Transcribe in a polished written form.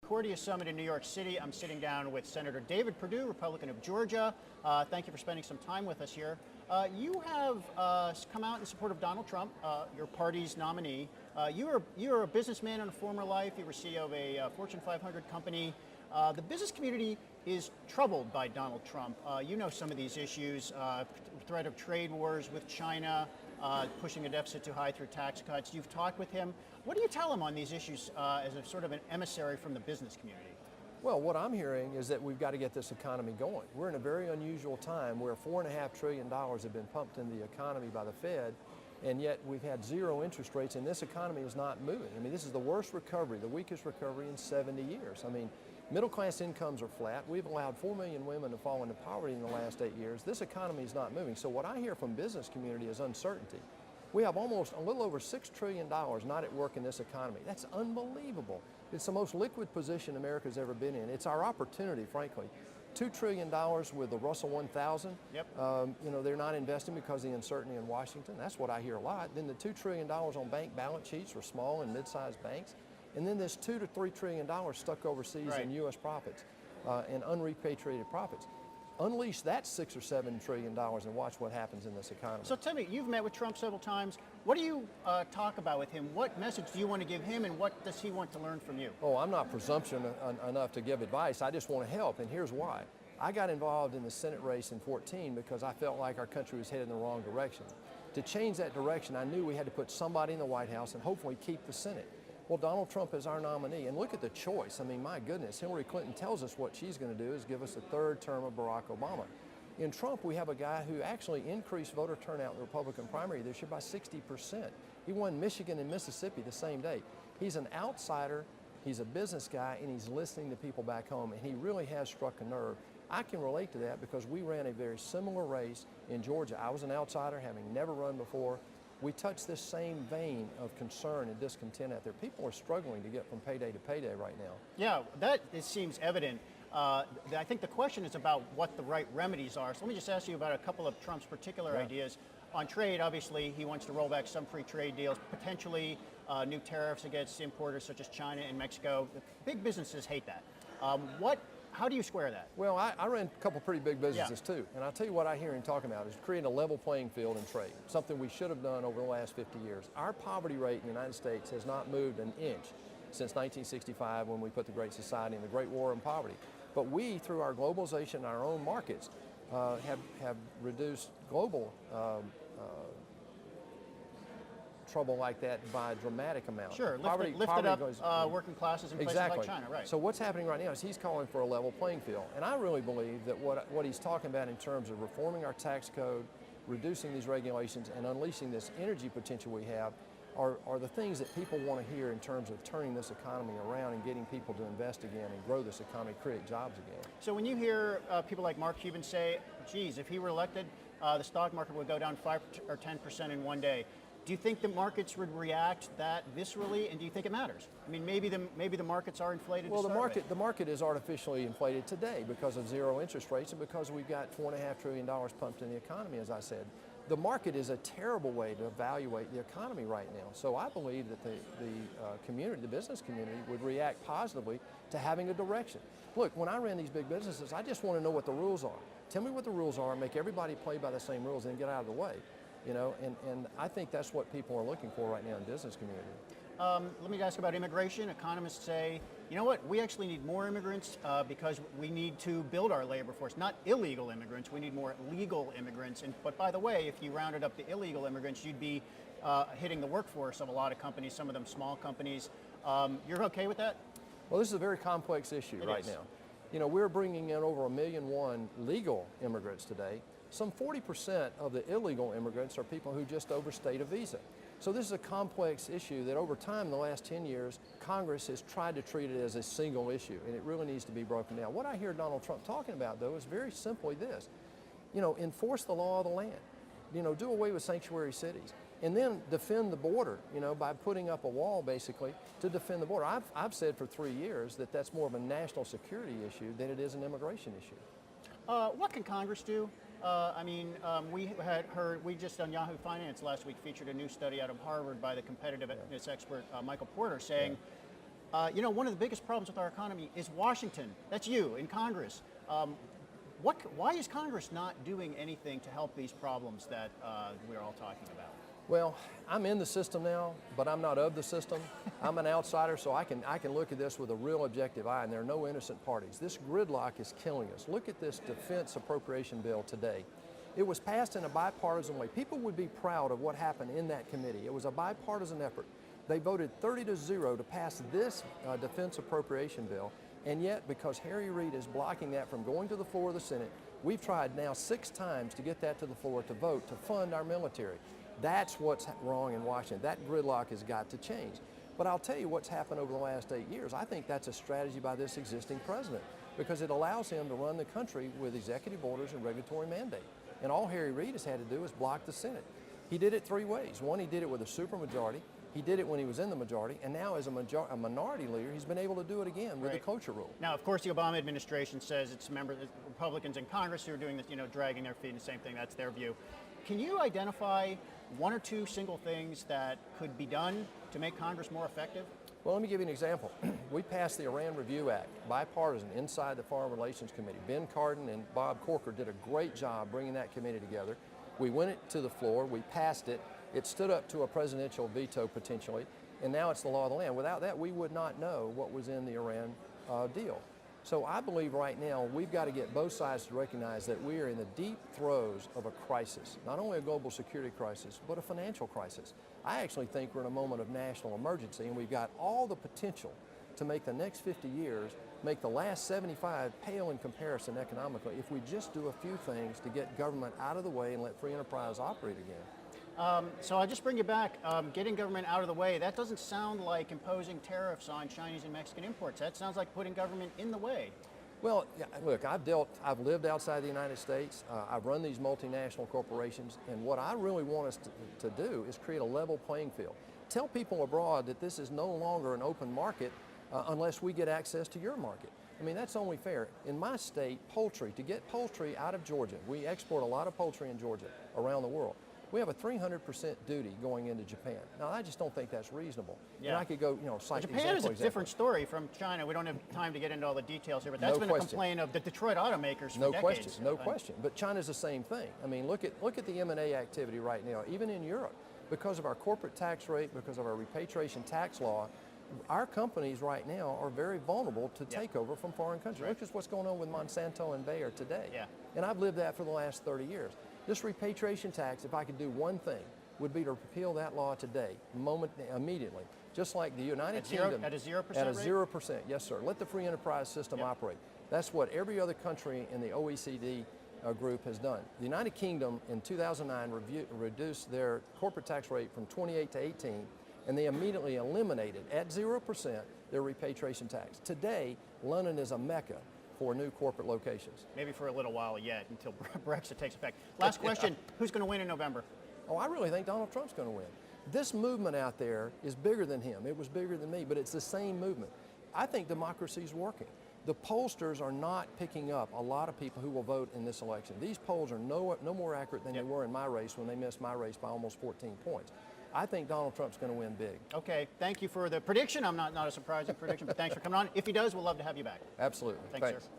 Concordia Summit in New York City. I'm sitting down with Senator David Perdue, Republican of Georgia. Thank you for spending some time with us here. You have come out in support of Donald Trump, your party's nominee. You're a businessman in a former life. You were CEO of a Fortune 500 company. The business community is troubled by Donald Trump. You know some of these issues, threat of trade wars with China, pushing a deficit too high through tax cuts. You've talked with him. What do you tell him on these issues as a sort of an emissary from the business community? Well, what I'm hearing is that we've got to get this economy going. We're in a very unusual time where $4.5 trillion have been pumped into the economy by the Fed, and yet we've had zero interest rates, and this economy is not moving. I mean, this is the worst recovery, the weakest recovery in 70 years. I mean, middle-class incomes are flat. We've allowed 4 million women to fall into poverty in the last 8 years. This economy is not moving. So what I hear from business community is uncertainty. We have almost a little over $6 trillion not at work in this economy. That's unbelievable. It's the most liquid position America's ever been in. It's our opportunity, frankly. $2 trillion with the Russell 1000. Yep. You know, they're not investing because of the uncertainty in Washington. That's what I hear a lot. Then the $2 trillion on bank balance sheets for small and mid-sized banks. And then this $2 to $3 trillion stuck overseas in U.S. profits and unrepatriated profits. Unleash that $6 or $7 trillion and watch what happens in this economy. So tell me, you've met with Trump several times. What do you talk about with him? What message do you want to give him, and what does he want to learn from you? Oh, I'm not presumptuous enough to give advice. I just want to help, and here's why. I got involved in the Senate race in 2014 because I felt like our country was headed in the wrong direction. To change that direction, I knew we had to put somebody in the White House and hopefully keep the Senate. Well, Donald Trump is our nominee, and look at the choice. I mean, my goodness, Hillary Clinton tells us what she's going to do is give us a third term of Barack Obama. In Trump, we have a guy who actually increased voter turnout in the Republican primary this year by 60%. He won Michigan and Mississippi the same day. He's an outsider, he's a business guy, and he's listening to people back home, and he really has struck a nerve. I can relate to that because we ran a very similar race in Georgia. I was an outsider, having never run before. We touch this same vein of concern and discontent out there. People are struggling to get from payday to payday right now. Yeah, that seems evident. I think the question is about what the right remedies are. So let me just ask you about a couple of Trump's particular ideas. On trade, obviously, he wants to roll back some free trade deals, potentially new tariffs against importers such as China and Mexico. Big businesses hate that. How do you square that? Well, I ran a couple pretty big businesses too, and I'll tell you what I hear him talking about is creating a level playing field in trade, something we should have done over the last 50 years. Our poverty rate in the United States has not moved an inch since 1965 when we put the Great Society and the Great War on Poverty. But we, through our globalization and our own markets, have reduced global trouble like that by a dramatic amount. Sure, lifted up working classes in places like China, right. So what's happening right now is he's calling for a level playing field. And I really believe that what he's talking about in terms of reforming our tax code, reducing these regulations, and unleashing this energy potential we have are the things that people want to hear in terms of turning this economy around and getting people to invest again and grow this economy, create jobs again. So when you hear people like Mark Cuban say, geez, if he were elected, the stock market would go down 5 or 10% in one day, do you think the markets would react that viscerally, and do you think it matters? I mean, maybe the markets are inflated. Well, the market is artificially inflated today because of zero interest rates and because we've got $4.5 trillion pumped in the economy, as I said. The market is a terrible way to evaluate the economy right now. So I believe that the business community, would react positively to having a direction. Look, when I ran these big businesses, I just want to know what the rules are. Tell me what the rules are, make everybody play by the same rules, and get out of the way. You know, and I think that's what people are looking for right now in the business community. Let me ask about immigration. Economists say, you know what, we actually need more immigrants because we need to build our labor force, not illegal immigrants, we need more legal immigrants. But by the way, if you rounded up the illegal immigrants, you'd be hitting the workforce of a lot of companies, some of them small companies. You're okay with that? Well, this is a very complex issue right now. You know, we're bringing in over 1.1 million legal immigrants today. Some 40% of the illegal immigrants are people who just overstayed a visa. So this is a complex issue that over time, in the last 10 years, Congress has tried to treat it as a single issue, and it really needs to be broken down. What I hear Donald Trump talking about, though, is very simply this. You know, enforce the law of the land. You know, do away with sanctuary cities. And then defend the border, you know, by putting up a wall, basically, to defend the border. I've said for 3 years that that's more of a national security issue than it is an immigration issue. What can Congress do? We just on Yahoo Finance last week featured a new study out of Harvard by the competitiveness expert Michael Porter saying You know, one of the biggest problems with our economy is Washington. That's you in Congress. Why is Congress not doing anything to help these problems that we're all talking about? Well, I'm in the system now, but I'm not of the system. I'm an outsider, so I can look at this with a real objective eye, and there are no innocent parties. This gridlock is killing us. Look at this defense appropriation bill today. It was passed in a bipartisan way. People would be proud of what happened in that committee. It was a bipartisan effort. They voted 30-0 to pass this defense appropriation bill, and yet because Harry Reid is blocking that from going to the floor of the Senate, we've tried now 6 times to get that to the floor to vote to fund our military. That's what's wrong in Washington. That gridlock has got to change. But I'll tell you what's happened over the last 8 years. I think that's a strategy by this existing president because it allows him to run the country with executive orders and regulatory mandate. And all Harry Reid has had to do is block the Senate. He did it 3 ways. One, he did it with a supermajority. He did it when he was in the majority, and now as a minority leader, he's been able to do it again with the cloture rule. Now, of course, the Obama administration says it's Republicans in Congress who are doing this, you know, dragging their feet and the same thing. That's their view. Can you identify 1 or 2 single things that could be done to make Congress more effective? Well, let me give you an example. We passed the Iran Review Act, bipartisan, inside the Foreign Relations Committee. Ben Cardin and Bob Corker did a great job bringing that committee together. We went it to the floor, we passed it. It stood up to a presidential veto potentially, and now it's the law of the land. Without that, we would not know what was in the Iran deal. So I believe right now we've got to get both sides to recognize that we are in the deep throes of a crisis, not only a global security crisis, but a financial crisis. I actually think we're in a moment of national emergency, and we've got all the potential to make the next 50 years, make the last 75 pale in comparison economically if we just do a few things to get government out of the way and let free enterprise operate again. So I'll just bring you back. Getting government out of the way, that doesn't sound like imposing tariffs on Chinese and Mexican imports. That sounds like putting government in the way. Well, look, I've lived outside the United States. I've run these multinational corporations, and what I really want us to do is create a level playing field. Tell people abroad that this is no longer an open market unless we get access to your market. I mean, that's only fair. In my state, poultry, to get poultry out of Georgia, we export a lot of poultry in Georgia around the world. We have a 300% duty going into Japan. Now, I just don't think that's reasonable. Yeah. And I could go, cite Japan is a different story from China. We don't have time to get into all the details here, but that's been a complaint of the Detroit automakers for decades. No question. But China's the same thing. I mean, look at the M&A activity right now, even in Europe. Because of our corporate tax rate, because of our repatriation tax law, our companies right now are very vulnerable to takeover from foreign countries. Look at what's going on with Monsanto and Bayer today. Yeah. And I've lived that for the last 30 years. This repatriation tax, if I could do one thing, would be to repeal that law today, immediately. Just like the United Kingdom. At a 0% At a rate? 0%, yes sir. Let the free enterprise system operate. That's what every other country in the OECD group has done. The United Kingdom in 2009 reduced their corporate tax rate from 28 to 18, and they immediately eliminated, at 0%, their repatriation tax. Today, London is a mecca for new corporate locations. Maybe for a little while yet until Brexit takes effect. Last question, who's going to win in November? Oh, I really think Donald Trump's going to win. This movement out there is bigger than him. It was bigger than me, but it's the same movement. I think democracy is working. The pollsters are not picking up a lot of people who will vote in this election. These polls are no more accurate than they were in my race when they missed my race by almost 14 points. I think Donald Trump's going to win big. Okay, thank you for the prediction. I'm not a surprising prediction, but thanks for coming on. If he does, we'll love to have you back. Absolutely. Thanks. Sir.